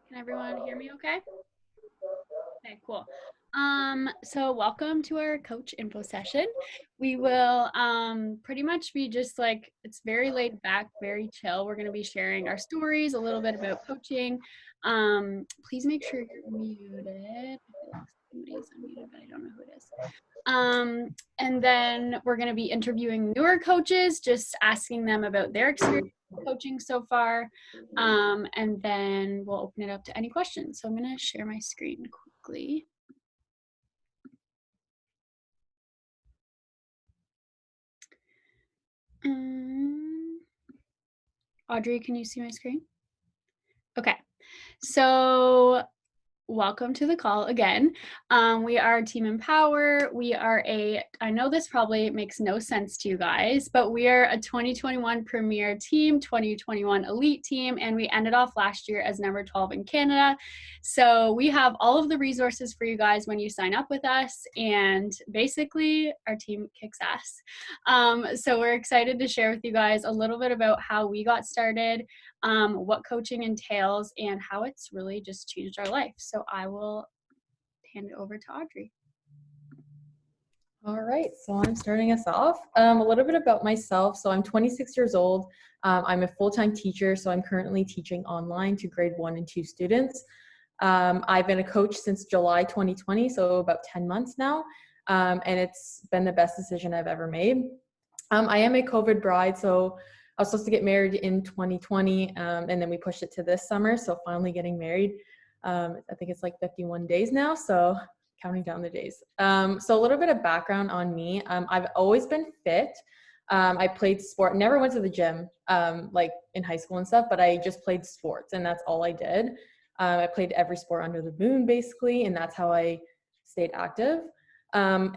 Can everyone hear me okay? Okay, cool. So welcome to our coach info session. We will pretty much be just like it's very laid back, very chill. We're gonna be sharing our stories, a little bit about coaching. Please make sure you're muted. I feel like somebody's unmuted, but I don't know who it is. And then we're going to be interviewing newer coaches, just asking them about their experience coaching so far. And then we'll open it up to any questions. So I'm going to share my screen quickly. Audrey, can you see my screen? Okay. So welcome to the call again. We are Team Empower. I know this probably makes no sense to you guys, but we are a 2021 Premier Team, 2021 Elite Team, and we ended off last year as number 12 in Canada. So we have all of the resources for you guys when you sign up with us, and basically our team kicks ass. So we're excited to share with you guys a little bit about how we got started, what coaching entails, and how it's really just changed our life. So I will hand it over to Audrey. All right, so I'm starting us off. A little bit about myself. So I'm 26 years old. I'm a full-time teacher, so I'm currently teaching online to grade 1 and 2 students. I've been a coach since July 2020, so about 10 months now, and it's been the best decision I've ever made. I am a COVID bride, so I was supposed to get married in 2020, and then we pushed it to this summer, so finally getting married. I think it's like 51 days now, so counting down the days. So a little bit of background on me. I've always been fit. I played sport, never went to the gym, like in high school and stuff, but I just played sports and that's all I did. I played every sport under the moon basically, and that's how I stayed active.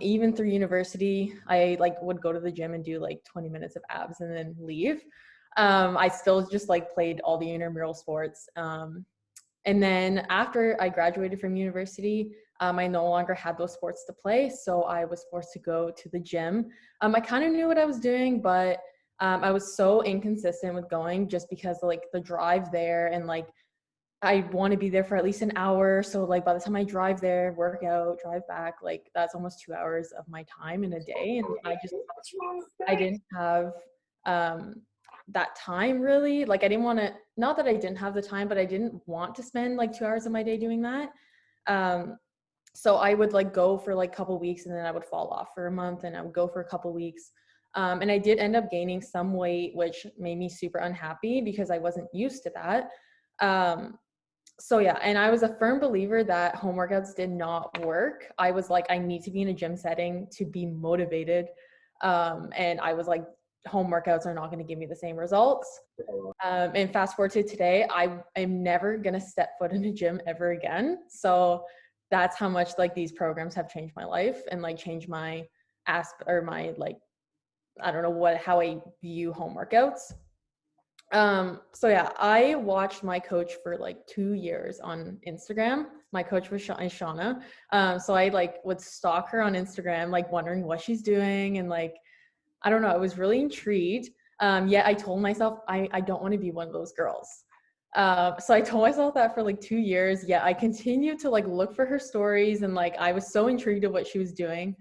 Even through university, I like would go to the gym and do like 20 minutes of abs and then leave. I still just like played all the intramural sports. And then after I graduated from university, I no longer had those sports to play, so I was forced to go to the gym. I kind of knew what I was doing, but I was so inconsistent with going just because like the drive there and like I want to be there for at least an hour. So like by the time I drive there, work out, drive back, like that's almost 2 hours of my time in a day. And I didn't have um, that time really. Like I didn't want to, not that I didn't have the time, but I didn't want to spend like 2 hours of my day doing that. Um, so I would like go for like a couple weeks and then I would fall off for a month and I would go for a couple weeks. And I did end up gaining some weight, which made me super unhappy because I wasn't used to that. So yeah, and I was a firm believer that home workouts did not work. I was like, I need to be in a gym setting to be motivated. And I was like, home workouts are not going to give me the same results. And fast forward to today, I am never going to step foot in a gym ever again. So that's how much like these programs have changed my life and like changed my or my like, I don't know how I view home workouts. So yeah, I watched my coach for like 2 years on Instagram. My coach was Shauna. So I like would stalk her on Instagram, like wondering what she's doing. And like, I don't know, I was really intrigued. Yet I told myself, I don't want to be one of those girls. So I told myself that for like 2 years. Yeah, I continued to like look for her stories and like, I was so intrigued of what she was doing.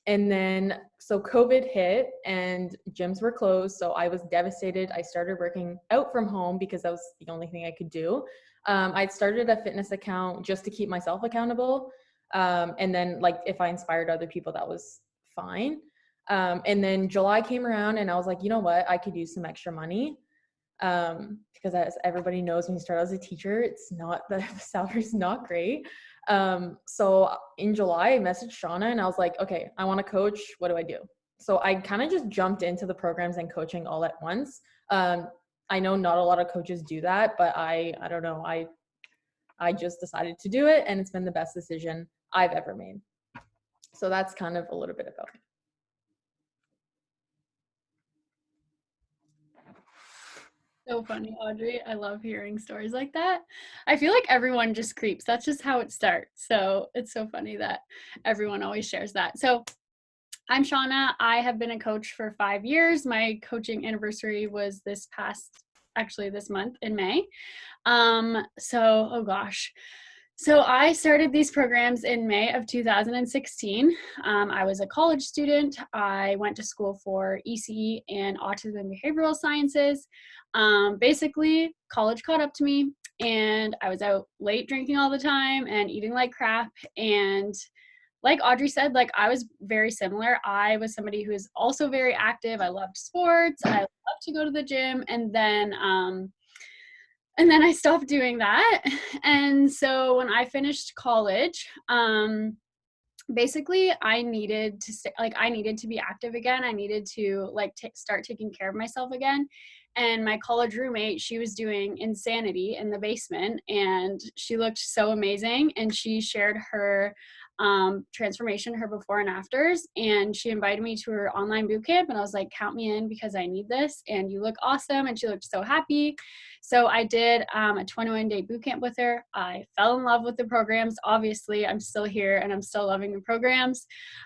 And then, so COVID hit and gyms were closed. So I was devastated. I started working out from home because that was the only thing I could do. I'd started a fitness account just to keep myself accountable. And then like, if I inspired other people, that was fine. And then July came around and I was like, you know what, I could use some extra money. Because as everybody knows, when you start as a teacher, it's not, the salary's not great. So in July, I messaged Shauna and I was like, okay, I want to coach. What do I do? So I kind of just jumped into the programs and coaching all at once. I know not a lot of coaches do that, but I don't know. I just decided to do it and it's been the best decision I've ever made. So that's kind of a little bit about me. So funny, Audrey. I love hearing stories like that. I feel like everyone just creeps. That's just how it starts. So it's so funny that everyone always shares that. So I'm Shauna. I have been a coach for 5 years. My coaching anniversary was this past actually this month in May. Oh gosh. So I started these programs in May of 2016. I was a college student. I went to school for ECE and autism and behavioral sciences. Basically, college caught up to me, and I was out late drinking all the time and eating like crap. And like Audrey said, like I was very similar. I was somebody who is also very active. I loved sports. I loved to go to the gym, and then I stopped doing that. And so when I finished college, basically I needed to I needed to be active again. I needed to start taking care of myself again. And my college roommate, she was doing Insanity in the basement, and she looked so amazing. And she shared her transformation, her before and afters, and she invited me to her online boot camp. And I was like, count me in because I need this, and you look awesome. And she looked so happy. So I did a 21-day boot camp with her. I fell in love with the programs. Obviously, I'm still here and I'm still loving the programs.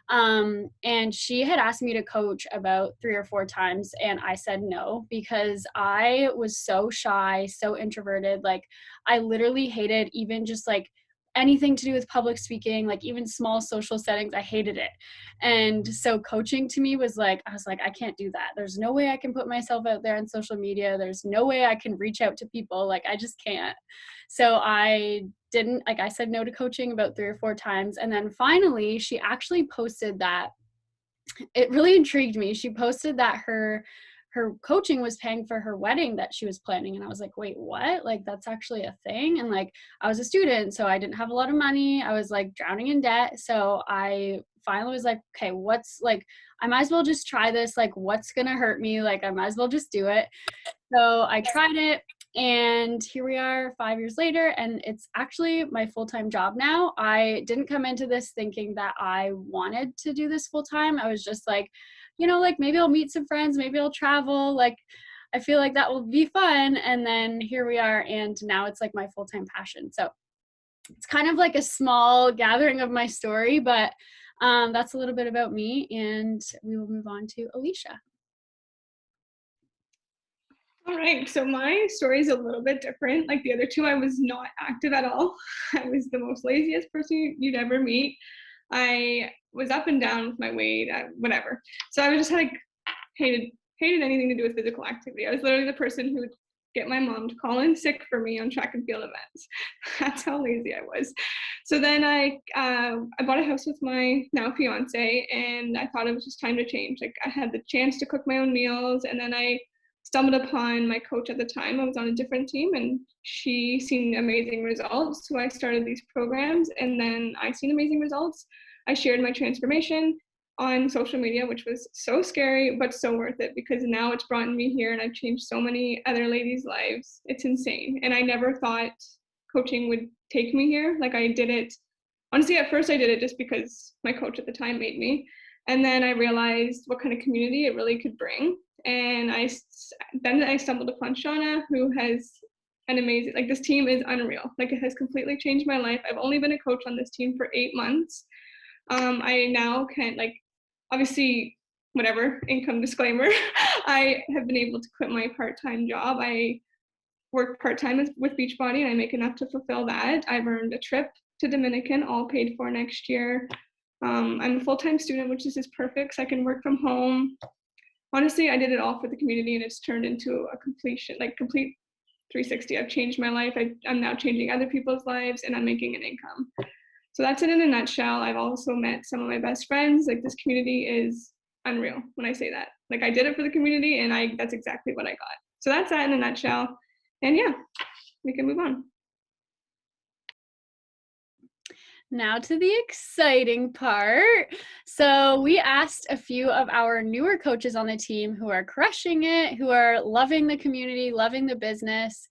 And she had asked me to coach about 3 or 4 times, and I said no because I was so shy, so introverted. Like I literally hated even just like anything to do with public speaking, like even small social settings. I hated it. And so coaching to me was like, I was like, I can't do that. There's no way I can put myself out there on social media. There's no way I can reach out to people. Like I just can't. So I didn't, like I said no to coaching about 3 or 4 times. And then finally she actually posted that, it really intrigued me. She posted that her coaching was paying for her wedding that she was planning. And I was like, wait, what? Like, that's actually a thing? And like, I was a student, so I didn't have a lot of money. I was like drowning in debt. So I finally was like, okay, what's like, I might as well just try this. Like, what's going to hurt me? Like, I might as well just do it. So I tried it. And here we are 5 years later, and it's actually my full-time job now. I didn't come into this thinking that I wanted to do this full-time. I was just like, like maybe I'll meet some friends, maybe I'll travel. Like, I feel like that will be fun. And then here we are, and now it's like my full-time passion. So it's kind of like a small gathering of my story, but that's a little bit about me, and we will move on to Alicia. All right, so my story is a little bit different. Like the other two, I was not active at all. I was the most laziest person you'd ever meet. I was up and down with my weight, whatever. So I was just like hated anything to do with physical activity. I was literally the person who would get my mom to call in sick for me on track and field events. That's how lazy I was. So then I bought a house with my now fiance, and I thought it was just time to change. Like I had the chance to cook my own meals, and then I stumbled upon my coach at the time. I was on a different team, and she seen amazing results. So I started these programs, and then I seen amazing results. I shared my transformation on social media, which was so scary, but so worth it because now it's brought me here and I've changed so many other ladies' lives. It's insane. And I never thought coaching would take me here. Like I did it, honestly, at first I did it just because my coach at the time made me. And then I realized what kind of community it really could bring. And then I stumbled upon Shauna, who has an amazing, like this team is unreal. Like it has completely changed my life. I've only been a coach on this team for 8 months. I now can, like, obviously, whatever, income disclaimer, I have been able to quit my part-time job. I work part-time with Beachbody, and I make enough to fulfill that. I've earned a trip to Dominican, all paid for next year. I'm a full-time student, which is just perfect, so I can work from home. Honestly, I did it all for the community, and it's turned into a complete 360. I've changed my life. I'm now changing other people's lives, and I'm making an income. So that's it in a nutshell. I've also met some of my best friends. Like this community is unreal when I say that. Like I did it for the community, and that's exactly what I got. So that's that in a nutshell. And yeah, we can move on. Now to the exciting part. So we asked a few of our newer coaches on the team who are crushing it, who are loving the community, loving the business.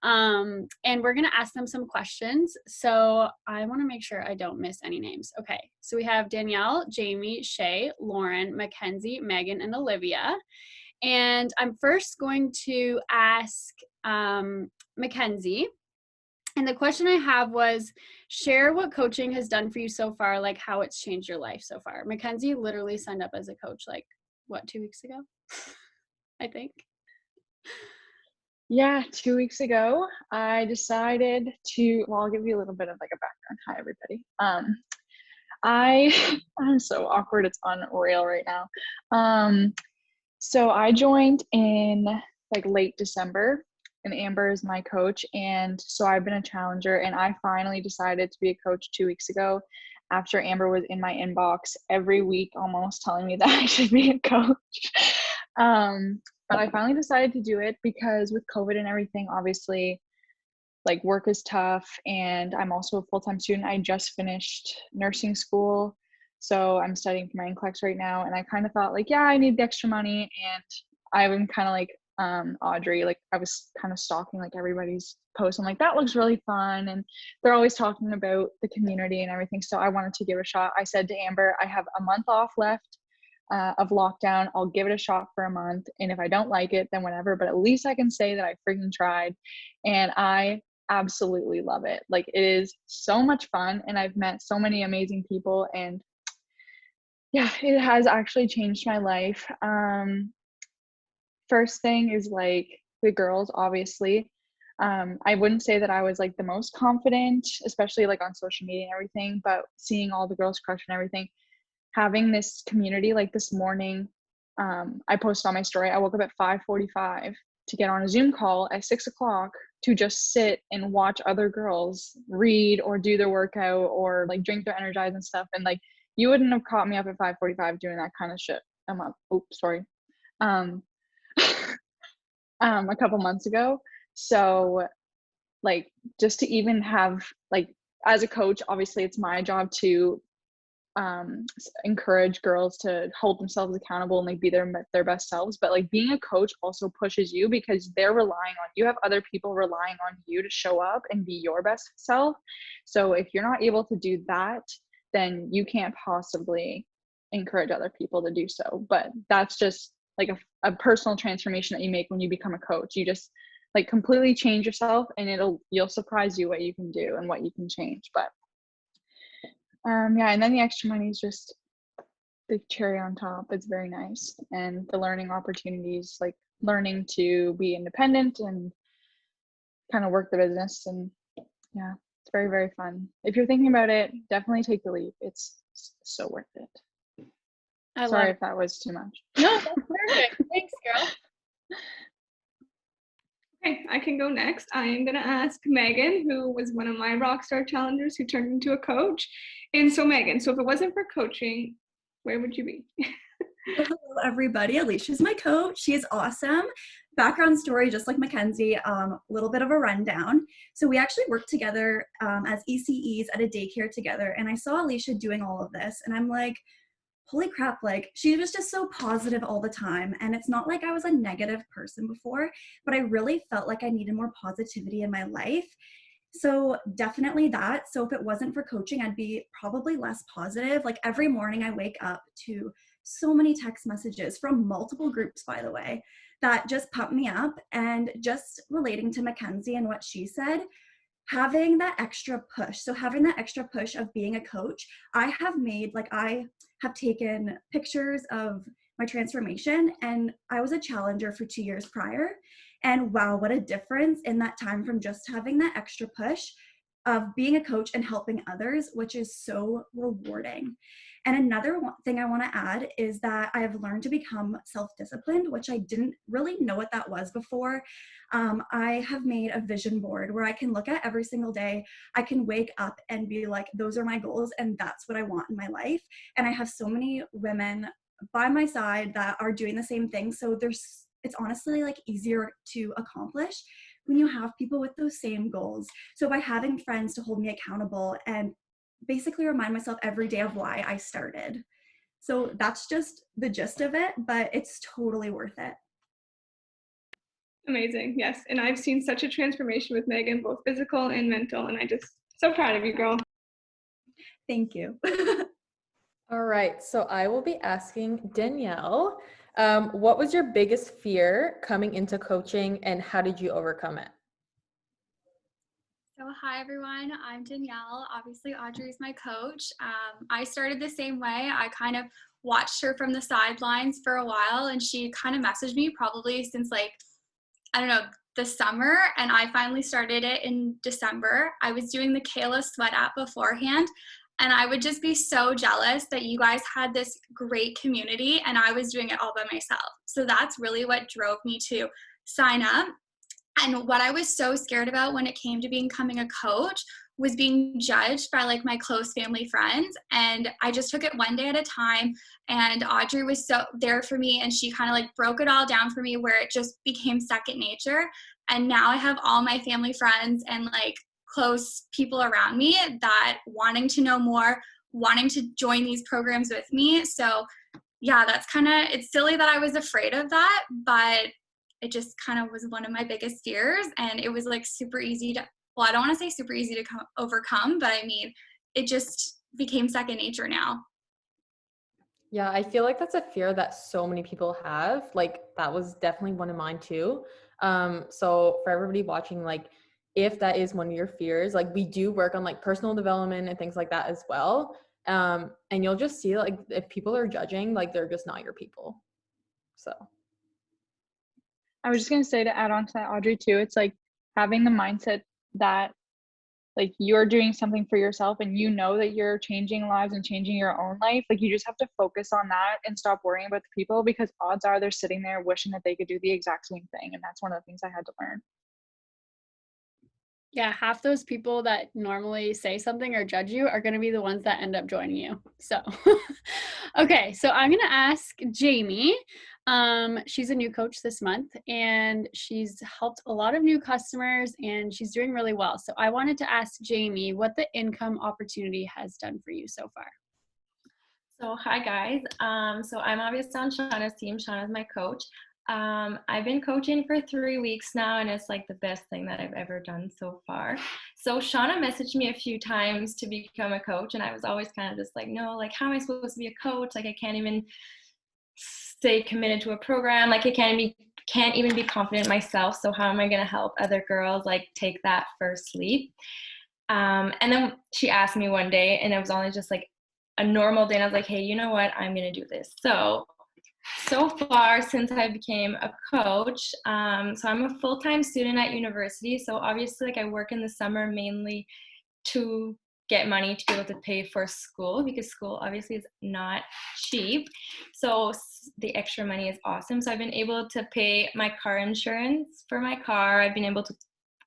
And we're going to ask them some questions. So I want to make sure I don't miss any names. Okay. So we have Danielle, Jamie, Shay, Lauren, Mackenzie, Megan, and Olivia. And I'm first going to ask Mackenzie. And the question I have was, share what coaching has done for you so far, like how it's changed your life so far. Mackenzie literally signed up as a coach, like, what, 2 weeks ago? I think. Yeah, 2 weeks ago, I decided to, well, I'll give you a little bit of like a background. Hi, everybody. I'm so awkward. It's unreal right now. So I joined in like late December, and Amber is my coach. And so I've been a challenger, and I finally decided to be a coach 2 weeks ago after Amber was in my inbox every week almost telling me that I should be a coach. But I finally decided to do it because with COVID and everything, obviously, like work is tough, and I'm also a full-time student. I just finished nursing school, so I'm studying for my NCLEX right now, and I kind of thought like, yeah, I need the extra money. And I'm kind of like Audrey, like I was kind of stalking like everybody's post. I'm like, that looks really fun, and they're always talking about the community and everything, so I wanted to give it a shot. I said to Amber, I have a month off left of lockdown. I'll give it a shot for a month, and if I don't like it, then whatever, but at least I can say that I freaking tried. And I absolutely love it. Like, it is so much fun, and I've met so many amazing people, and yeah, it has actually changed my life. First thing is like the girls, obviously. I wouldn't say that I was like the most confident, especially like on social media and everything, but seeing all the girls crush and everything, having this community. Like this morning, I posted on my story, I woke up at 5:45 to get on a Zoom call at 6 o'clock to just sit and watch other girls read or do their workout or like drink their Energize and stuff. And like, you wouldn't have caught me up at 5:45 doing that kind of shit. I'm up. Oops, sorry. Um, a couple months ago. So like, just to even have like, as a coach, obviously it's my job to encourage girls to hold themselves accountable and like be their best selves, but like being a coach also pushes you because they're relying on you, have other people relying on you to show up and be your best self. So if you're not able to do that, then you can't possibly encourage other people to do so. But that's just like a personal transformation that you make when you become a coach. You just like completely change yourself, and you'll surprise you what you can do and what you can change. But yeah, and then the extra money is just the cherry on top. It's very nice. And the learning opportunities, like learning to be independent and kind of work the business. And yeah, it's very, very fun. If you're thinking about it, definitely take the leap. It's so worth it. Sorry if that was too much. No, that's perfect. Thanks, girl. Okay, I can go next. I am going to ask Megan, who was one of my Rockstar Challengers who turned into a coach. And so Megan, so if it wasn't for coaching, where would you be? Hello, everybody. Alicia's my coach. She is awesome. Background story, just like Mackenzie, a little bit of a rundown. So we actually worked together as ECEs at a daycare together, and I saw Alicia doing all of this, and I'm like, holy crap, like she was just so positive all the time. And it's not like I was a negative person before, but I really felt like I needed more positivity in my life. So definitely that. So if it wasn't for coaching, I'd be probably less positive. Like every morning I wake up to so many text messages from multiple groups, by the way, that just pump me up. And just relating to Mackenzie and what she said, having that extra push. So having that extra push of being a coach, I have taken pictures of my transformation, and I was a challenger for 2 years prior. And wow, what a difference in that time from just having that extra push of being a coach and helping others, which is so rewarding. And another thing I want to add is that I have learned to become self-disciplined, which I didn't really know what that was before. I have made a vision board where I can look at every single day. I can wake up and be like, those are my goals, and that's what I want in my life. And I have so many women by my side that are doing the same thing. So it's honestly like easier to accomplish when you have people with those same goals. So by having friends to hold me accountable and basically remind myself every day of why I started. So that's just the gist of it, but it's totally worth it. Amazing. Yes. And I've seen such a transformation with Megan, both physical and mental. And I just so proud of you, girl. Thank you. All right, so I will be asking Danielle, what was your biggest fear coming into coaching, and how did you overcome it? So hi everyone, I'm Danielle. Obviously Audrey is my coach. I started the same way. I kind of watched her from the sidelines for a while, and she kind of messaged me probably since like, I don't know, the summer, and I finally started it in December. I was doing the Kayla Sweat app beforehand, and I would just be so jealous that you guys had this great community and I was doing it all by myself. So that's really what drove me to sign up. And what I was so scared about when it came to becoming a coach was being judged by like my close family friends. And I just took it one day at a time. And Audrey was so there for me, and she kind of like broke it all down for me, where it just became second nature. And now I have all my family friends and like close people around me that wanting to know more, wanting to join these programs with me. So yeah, that's kind of, it's silly that I was afraid of that, but it just kind of was one of my biggest fears. And it was like super easy to, well, I don't want to say super easy to overcome, but I mean, it just became second nature now. Yeah, I feel like that's a fear that so many people have. Like that was definitely one of mine too. So for everybody watching, like if that is one of your fears, like we do work on like personal development and things like that as well. And you'll just see like if people are judging, like they're just not your people. So I was just going to say, to add on to that, Audrey, too, it's like having the mindset that like you're doing something for yourself and you know that you're changing lives and changing your own life. Like you just have to focus on that and stop worrying about the people, because odds are they're sitting there wishing that they could do the exact same thing. And that's one of the things I had to learn. Yeah, half those people that normally say something or judge you are going to be the ones that end up joining you. So, okay, so I'm going to ask Jamie. She's a new coach this month, and she's helped a lot of new customers, and she's doing really well. So I wanted to ask Jamie what the income opportunity has done for you so far. So hi guys. So I'm obviously on Shauna's team. Shauna's my coach. I've been coaching for 3 weeks now, and it's like the best thing that I've ever done so far. So Shauna messaged me a few times to become a coach, and I was always kind of just like, no, like how am I supposed to be a coach? Like I can't even stay committed to a program. Like I can't even be confident myself. So how am I gonna help other girls like take that first leap? And then she asked me one day, and it was only just like a normal day, and I was like, hey, you know what? I'm gonna do this. So far since I became a coach, so I'm a full-time student at university. So obviously, like I work in the summer mainly to get money to be able to pay for school, because school obviously is not cheap. So the extra money is awesome. So I've been able to pay my car insurance for my car. I've been able to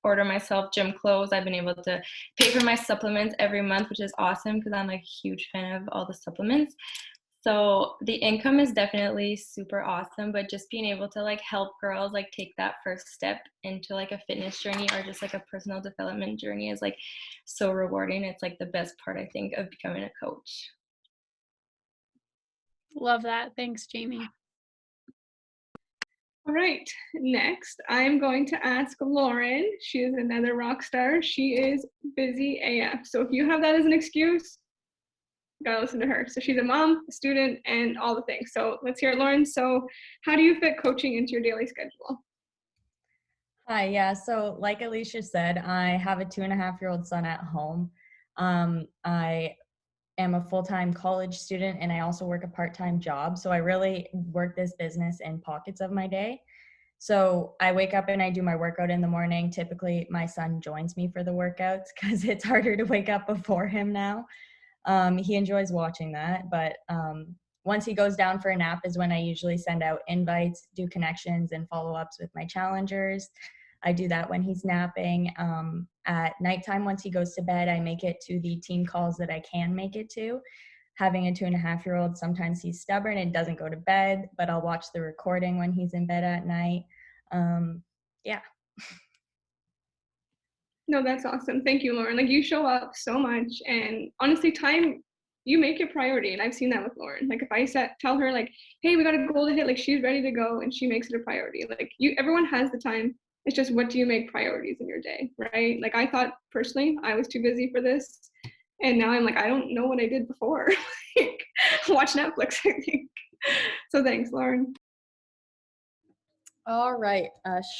order myself gym clothes. I've been able to pay for my supplements every month, which is awesome because I'm like a huge fan of all the supplements. So the income is definitely super awesome, but just being able to like help girls like take that first step into like a fitness journey or just like a personal development journey is like so rewarding. It's like the best part, I think, of becoming a coach. Love that. Thanks, Jamie. All right, next I'm going to ask Lauren. She is another rock star. She is busy AF. So if you have that as an excuse, you gotta listen to her. So she's a mom, a student, and all the things. So let's hear it, Lauren. So how do you fit coaching into your daily schedule? Hi, yeah. So like Alicia said, I have a 2.5-year-old son at home. I am a full-time college student, and I also work a part-time job. So I really work this business in pockets of my day. So I wake up and I do my workout in the morning. Typically, my son joins me for the workouts because it's harder to wake up before him now. He enjoys watching that, but once he goes down for a nap is when I usually send out invites, do connections, and follow-ups with my challengers. I do that when he's napping. At nighttime, once he goes to bed, I make it to the team calls that I can make it to. Having a 2.5-year-old, sometimes he's stubborn and doesn't go to bed, but I'll watch the recording when he's in bed at night. Yeah. No, that's awesome. Thank you, Lauren. Like you show up so much, and honestly, time, you make it priority. And I've seen that with Lauren. Like if I tell her like, hey, we got a goal to hit, like she's ready to go and she makes it a priority. Like everyone has the time. It's just what do you make priorities in your day, right? Like I thought personally I was too busy for this, and now I'm like, I don't know what I did before. Like watch Netflix, I think. So thanks, Lauren. all right,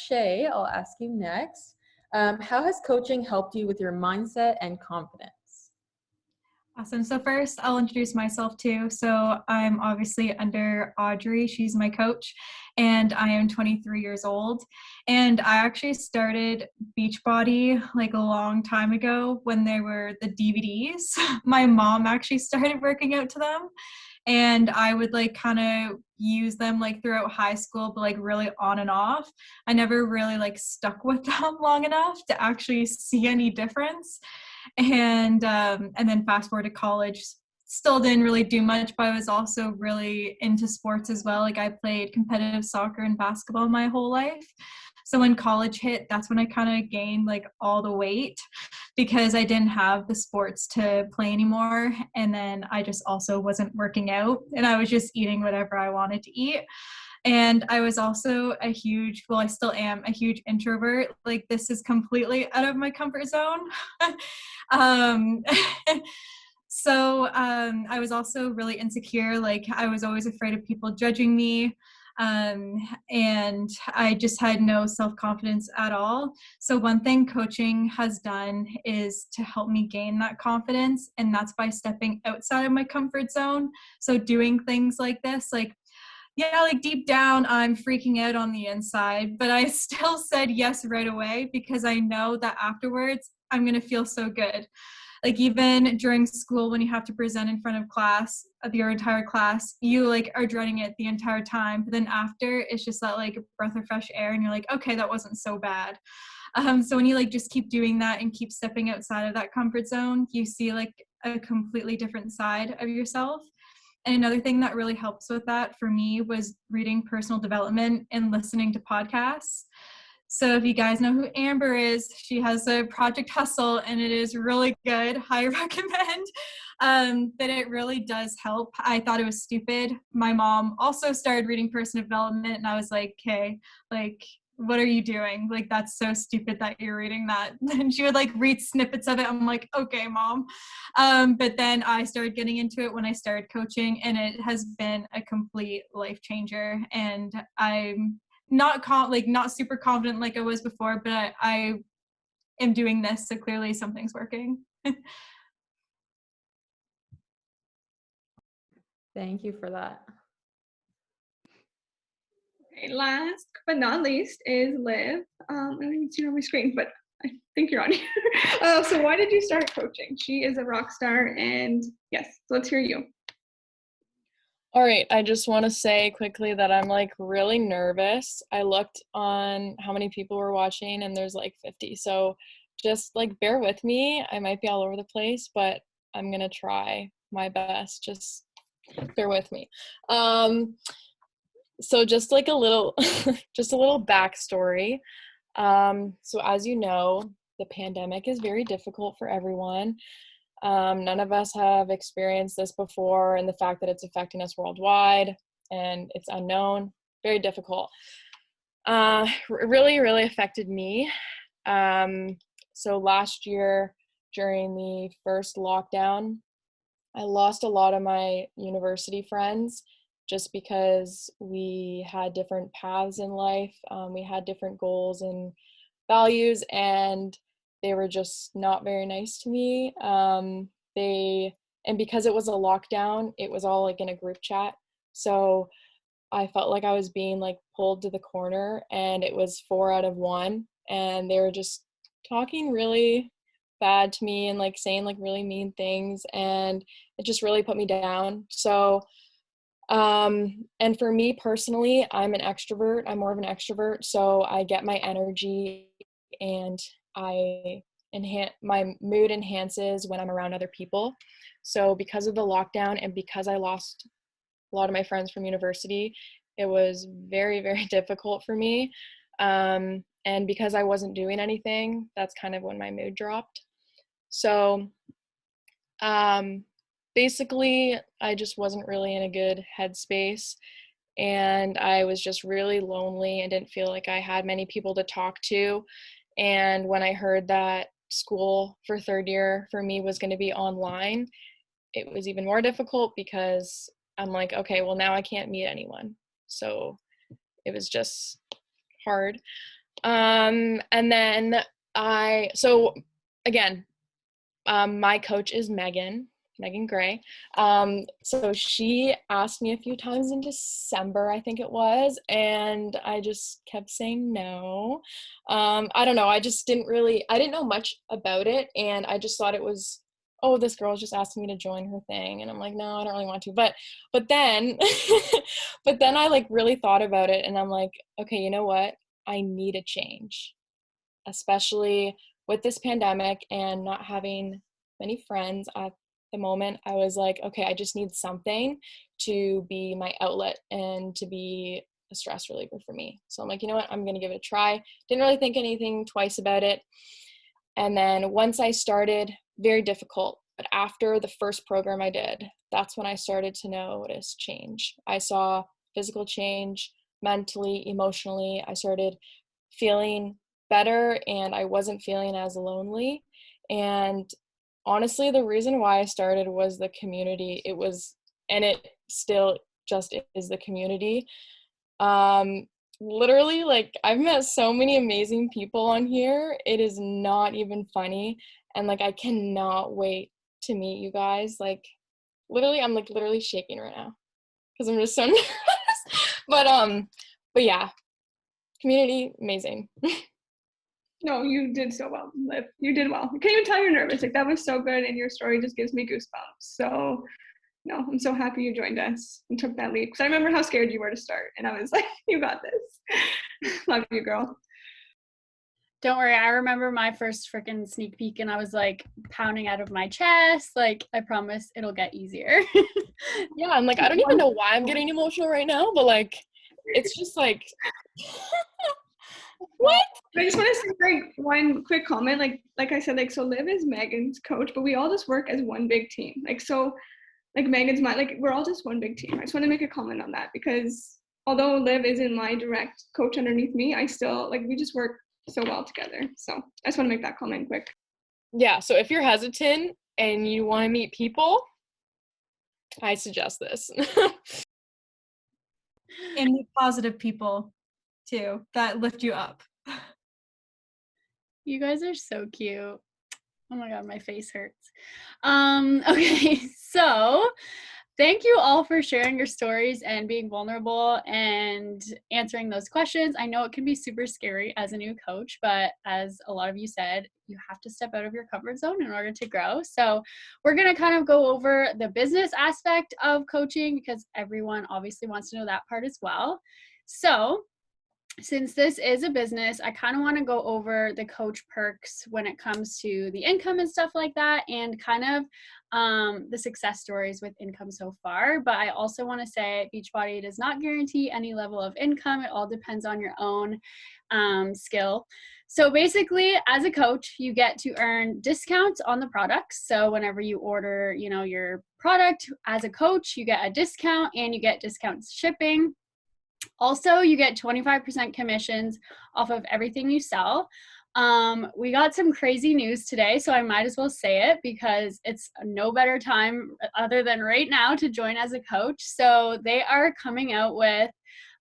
Shay, I'll ask you next. How has coaching helped you with your mindset and confidence? Awesome. So first, I'll introduce myself too. So I'm obviously under Audrey. She's my coach, and I am 23 years old. And I actually started Beachbody like a long time ago when they were the DVDs. My mom actually started working out to them, and I would like kind of use them like throughout high school, but like really on and off. I never really like stuck with them long enough to actually see any difference. And then fast forward to college, still didn't really do much, but I was also really into sports as well. Like I played competitive soccer and basketball my whole life. So when college hit, that's when I kind of gained like all the weight because I didn't have the sports to play anymore. And then I just also wasn't working out, and I was just eating whatever I wanted to eat. And I was also I still am a huge introvert. Like this is completely out of my comfort zone. um, I was also really insecure. Like I was always afraid of people judging me. And I just had no self-confidence at all. So one thing coaching has done is to help me gain that confidence. And that's by stepping outside of my comfort zone. So doing things like this, like, yeah, like deep down, I'm freaking out on the inside, but I still said yes right away because I know that afterwards I'm going to feel so good. Like even during school, when you have to present in front of class, of your entire class, you like are dreading it the entire time. But then after, it's just that like breath of fresh air, and you're like, okay, that wasn't so bad. So when you like just keep doing that and keep stepping outside of that comfort zone, you see like a completely different side of yourself. And another thing that really helps with that for me was reading personal development and listening to podcasts. So if you guys know who Amber is, she has a Project Hustle, and it is really good. Highly recommend. But it really does help. I thought it was stupid. My mom also started reading personal development, and I was like, okay, like, what are you doing? Like, that's so stupid that you're reading that. And she would like read snippets of it. I'm like, okay, mom. But then I started getting into it when I started coaching, and it has been a complete life changer. And I'm not super confident like I was before, but I am doing this, so clearly something's working. Thank you for that. Okay, last but not least is Liv. I don't even see her on my screen, but I think you're on here. So why did you start coaching? She is a rock star, and yes, so let's hear you. All right, I just want to say quickly that I'm like really nervous. I looked on how many people were watching, and there's like 50. So just like bear with me. I might be all over the place, but I'm going to try my best. Just bear with me. So just like a little just a little backstory. So as you know, the pandemic is very difficult for everyone. None of us have experienced this before, and the fact that it's affecting us worldwide and it's unknown, very difficult. Really, really affected me. So last year during the first lockdown, I lost a lot of my university friends just because we had different paths in life. We had different goals and values, and they were just not very nice to me. And because it was a lockdown, it was all like in a group chat. So I felt like I was being like pulled to the corner, and it was 4 out of 1, and they were just talking really bad to me and like saying like really mean things, and it just really put me down. So and for me personally, I'm an extrovert. I'm more of an extrovert, so I get my energy and my mood enhances when I'm around other people. So because of the lockdown and because I lost a lot of my friends from university, it was very, very difficult for me. And because I wasn't doing anything, that's kind of when my mood dropped. So basically, I just wasn't really in a good headspace, and I was just really lonely and didn't feel like I had many people to talk to. And when I heard that school for third year for me was going to be online, it was even more difficult because I'm like, okay, well now I can't meet anyone. So it was just hard. And then my coach is Megan. Megan Gray. So she asked me a few times in December, I think it was, and I just kept saying no. I don't know. I didn't know much about it, and I just thought it was, oh, this girl's just asking me to join her thing, and I'm like, no, I don't really want to. But then, but then I like really thought about it, and I'm like, okay, you know what? I need a change, especially with this pandemic and not having many friends at the moment. I was like, okay, I just need something to be my outlet and to be a stress reliever for me. So I'm like, you know what, I'm going to give it a try. Didn't really think anything twice about it. And then once I started, very difficult. But after the first program I did, that's when I started to notice change. I saw physical change, mentally, emotionally. I started feeling better, and I wasn't feeling as lonely. And honestly, the reason why I started was the community. It still just is the community. Literally, like, I've met so many amazing people on here. It is not even funny. And like, I cannot wait to meet you guys. Like, literally, I'm like literally shaking right now because I'm just so nervous. But yeah, community, amazing. No, you did so well, Liv. You did well. I can't even tell you're nervous. Like, that was so good, and your story just gives me goosebumps. So, no, I'm so happy you joined us and took that leap. Because I remember how scared you were to start, and I was like, you got this. Love you, girl. Don't worry, I remember my first freaking sneak peek and I was like pounding out of my chest. Like, I promise it'll get easier. Yeah, I'm like, I don't even know why I'm getting emotional right now, but like, it's just like, what? I just want to say like one quick comment. Like I said, like, so Liv is Megan's coach, but we all just work as one big team. Like, so like Megan's we're all just one big team. I just want to make a comment on that because although Liv isn't my direct coach underneath me, I still, like, we just work so well together. So I just want to make that comment quick. Yeah, so if you're hesitant and you want to meet people, I suggest this. And meet positive people too that lift you up. You guys are so cute. Oh my god, my face hurts. Okay, so thank you all for sharing your stories and being vulnerable and answering those questions. I know it can be super scary as a new coach, but as a lot of you said, you have to step out of your comfort zone in order to grow. So we're going to kind of go over the business aspect of coaching because everyone obviously wants to know that part as well. So since this is a business, I kind of want to go over the coach perks when it comes to the income and stuff like that, and kind of the success stories with income so far. But I also want to say Beachbody does not guarantee any level of income. It all depends on your own skill. So basically, as a coach, you get to earn discounts on the products. So whenever you order, your product as a coach, you get a discount and you get discounts shipping. Also, you get 25% commissions off of everything you sell. We got some crazy news today, so I might as well say it because it's no better time other than right now to join as a coach. So they are coming out with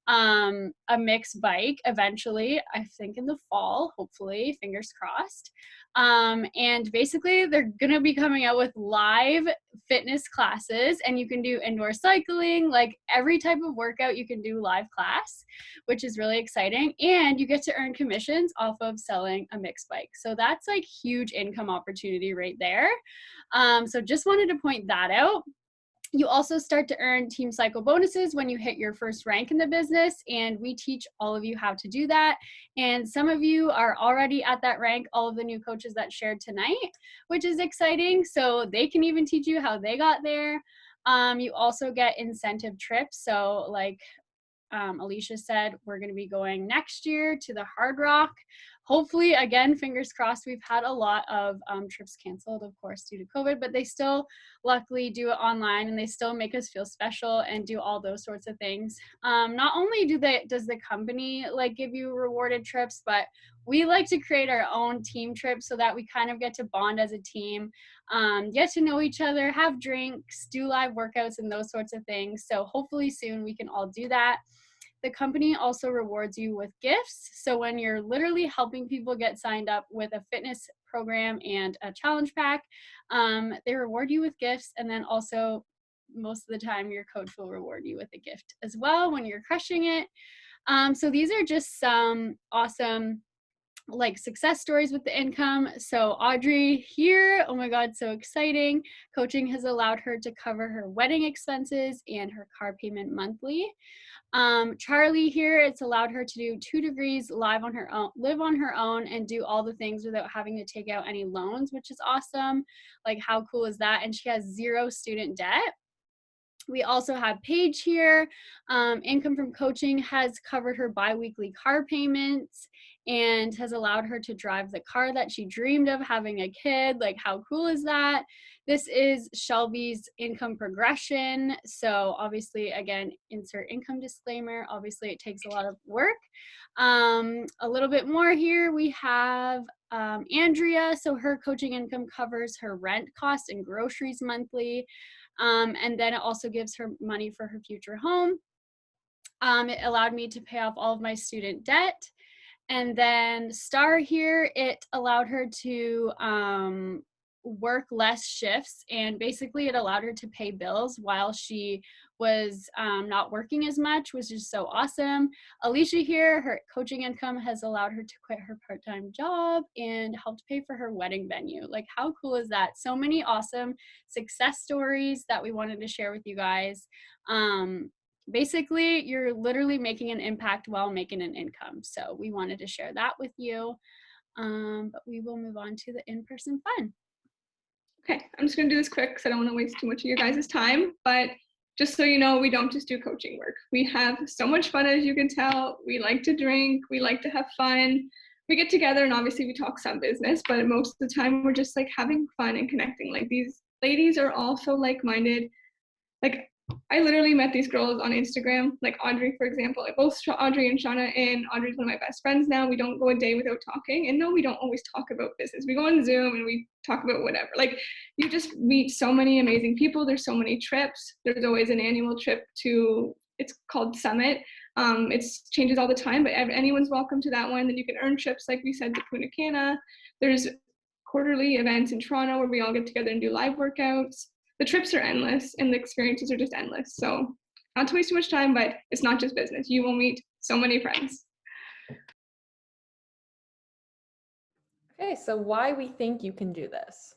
a mixed bike eventually, I think in the fall, hopefully, fingers crossed. And basically they're gonna be coming out with live fitness classes, and you can do indoor cycling, like every type of workout you can do live class, which is really exciting. And you get to earn commissions off of selling a mixed bike. So that's like huge income opportunity right there. So just wanted to point that out. You also start to earn Team Cycle bonuses when you hit your first rank in the business, and we teach all of you how to do that. And some of you are already at that rank, all of the new coaches that shared tonight, which is exciting. So they can even teach you how they got there. You also get incentive trips. So like Alicia said, we're going to be going next year to the Hard Rock. Hopefully, again, fingers crossed. We've had a lot of trips canceled, of course, due to COVID, but they still luckily do it online, and they still make us feel special and do all those sorts of things. Not only does the company like give you rewarded trips, but we like to create our own team trips so that we kind of get to bond as a team, get to know each other, have drinks, do live workouts, and those sorts of things. So hopefully soon we can all do that. The company also rewards you with gifts. So when you're literally helping people get signed up with a fitness program and a challenge pack. They reward you with gifts, and then also most of the time your coach will reward you with a gift as well when you're crushing it. So these are just some awesome like success stories with the income. So Audrey here, oh my God, so exciting. Coaching has allowed her to cover her wedding expenses and her car payment monthly. Charlie here, it's allowed her to do 2 degrees, live on her own, live on her own, and do all the things without having to take out any loans, which is awesome. Like, how cool is that? And she has 0 student debt. We also have Paige here. Income from coaching has covered her biweekly car payments and has allowed her to drive the car that she dreamed of having a kid. Like, how cool is that? This is Shelby's income progression. So obviously, again, insert income disclaimer. Obviously, it takes a lot of work. A little bit more here, we have Andrea. So her coaching income covers her rent costs and groceries monthly. And then it also gives her money for her future home. It allowed me to pay off all of my student debt. And then Star here, it allowed her to work less shifts, and basically it allowed her to pay bills while she was not working as much, which is so awesome. Alicia here, her coaching income has allowed her to quit her part-time job and helped pay for her wedding venue. Like, how cool is that? So many awesome success stories that we wanted to share with you guys. Basically, you're literally making an impact while making an income. So we wanted to share that with you. But we will move on to the in-person fun. Okay, I'm just gonna do this quick because I don't want to waste too much of your guys' time. But just so you know, we don't just do coaching work. We have so much fun, as you can tell. We like to drink, we like to have fun. We get together and obviously we talk some business, but most of the time we're just like having fun and connecting. Like, these ladies are all so like-minded. Like, I literally met these girls on Instagram, like Audrey, for example. Like, both Audrey and Shauna, and Audrey's one of my best friends now. We don't go a day without talking. And no, we don't always talk about business. We go on Zoom and we talk about whatever. Like, you just meet so many amazing people. There's so many trips. There's always an annual trip to, it's called Summit. It changes all the time, but anyone's welcome to that one. Then you can earn trips, like we said, to Punta Cana. There's quarterly events in Toronto where we all get together and do live workouts. The trips are endless and the experiences are just endless. So not to waste too much time, but it's not just business. You will meet so many friends. Okay, so why we think you can do this.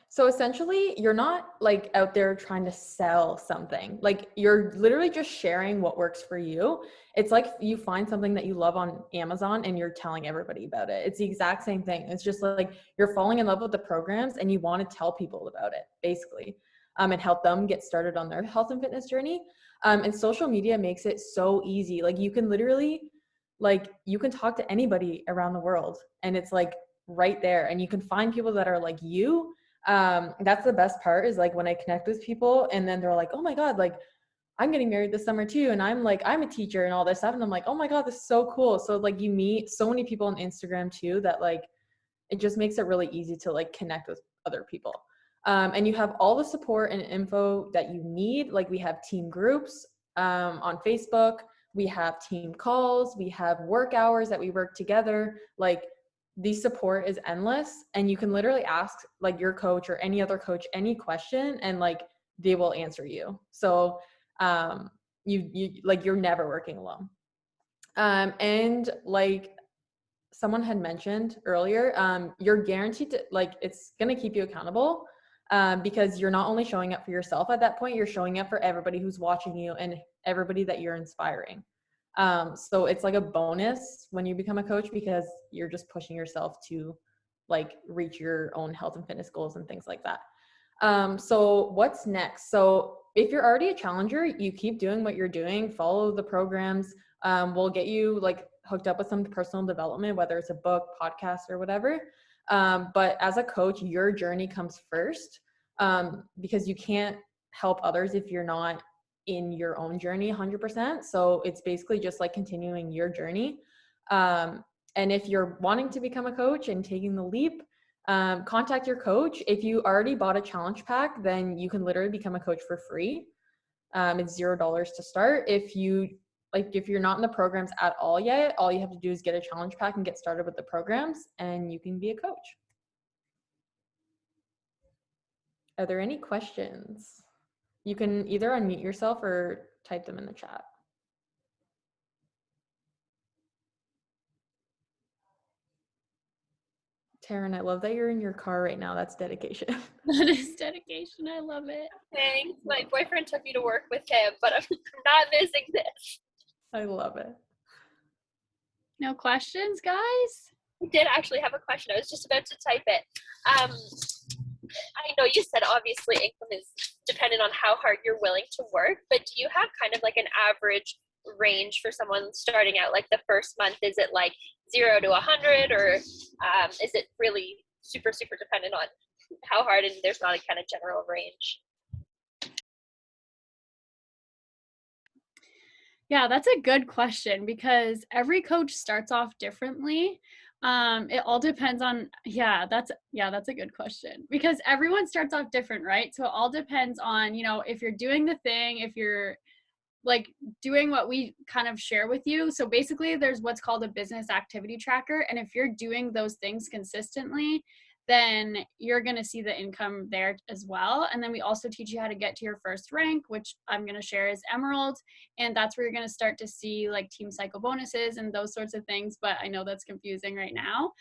So essentially, you're not like out there trying to sell something. Like, you're literally just sharing what works for you. It's like you find something that you love on Amazon and you're telling everybody about it. It's the exact same thing. It's just like you're falling in love with the programs and you want to tell people about it, basically, and help them get started on their health and fitness journey. And social media makes it so easy. Like, you can literally, like, you can talk to anybody around the world and it's like right there, and you can find people that are like you. That's the best part, is like when I connect with people and then they're like, oh my God, like I'm getting married this summer too. And I'm like, I'm a teacher and all this stuff. And I'm like, oh my God, this is so cool. So like, you meet so many people on Instagram too, that like, it just makes it really easy to like connect with other people. And you have all the support and info that you need. Like, we have team groups, on Facebook, we have team calls, we have work hours that we work together. Like, the support is endless, and you can literally ask like your coach or any other coach any question and like they will answer you. So you like, you're never working alone. And like someone had mentioned earlier, you're guaranteed to, like, it's going to keep you accountable, because you're not only showing up for yourself at that point, you're showing up for everybody who's watching you and everybody that you're inspiring. So it's like a bonus when you become a coach, because you're just pushing yourself to like reach your own health and fitness goals and things like that. So what's next? So if you're already a challenger, you keep doing what you're doing, follow the programs. We'll get you like hooked up with some personal development, whether it's a book, podcast, or whatever. But as a coach, your journey comes first, because you can't help others if you're not in your own journey 100%. So it's basically just like continuing your journey. And if you're wanting to become a coach and taking the leap, contact your coach. If you already bought a challenge pack, then you can literally become a coach for free. It's $0 to start. If you like if you're not in the programs at all yet, all you have to do is get a challenge pack and get started with the programs, and you can be a coach. Are there any questions? You can either unmute yourself or type them in the chat. Taryn, I love that you're in your car right now. That's dedication. That is dedication. I love it. Thanks. My boyfriend took me to work with him, but I'm not missing this. I love it. No questions, guys? I did actually have a question. I was just about to type it. I know you said obviously income is dependent on how hard you're willing to work, but do you have kind of like an average range for someone starting out? Like the first month, is it like 0 to 100, or is it really super dependent on how hard, and there's not a kind of general range? Yeah, that's a good question because every coach starts off differently. It all depends on, that's a good question because everyone starts off different, right? So it all depends on, if you're doing the thing, if you're like doing what we kind of share with you. So basically there's what's called a business activity tracker. And if you're doing those things consistently, then you're going to see the income there as well. And then we also teach you how to get to your first rank, which I'm going to share is Emerald. And that's where you're going to start to see like team cycle bonuses and those sorts of things. But I know that's confusing right now.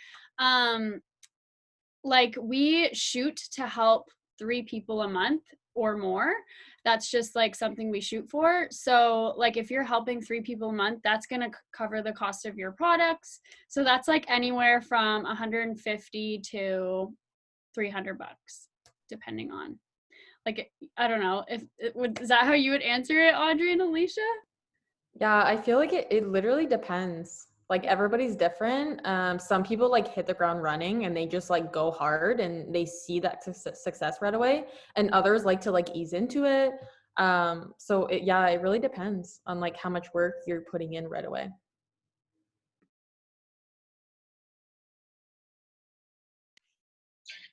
Like we shoot to help 3 people a month or more. That's just like something we shoot for. So like if you're helping 3 people a month, that's going to cover the cost of your products. So that's like anywhere from 150 to 300 bucks, depending on like, I don't know if is that how you would answer it, Audrey and Alicia? Yeah, I feel like it literally depends. Like everybody's different. Some people like hit the ground running and they just like go hard and they see that success right away. And others like to like ease into it. So it really depends on like how much work you're putting in right away.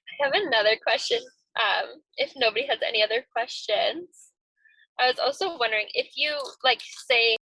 I have another question. If nobody has any other questions, I was also wondering if you like say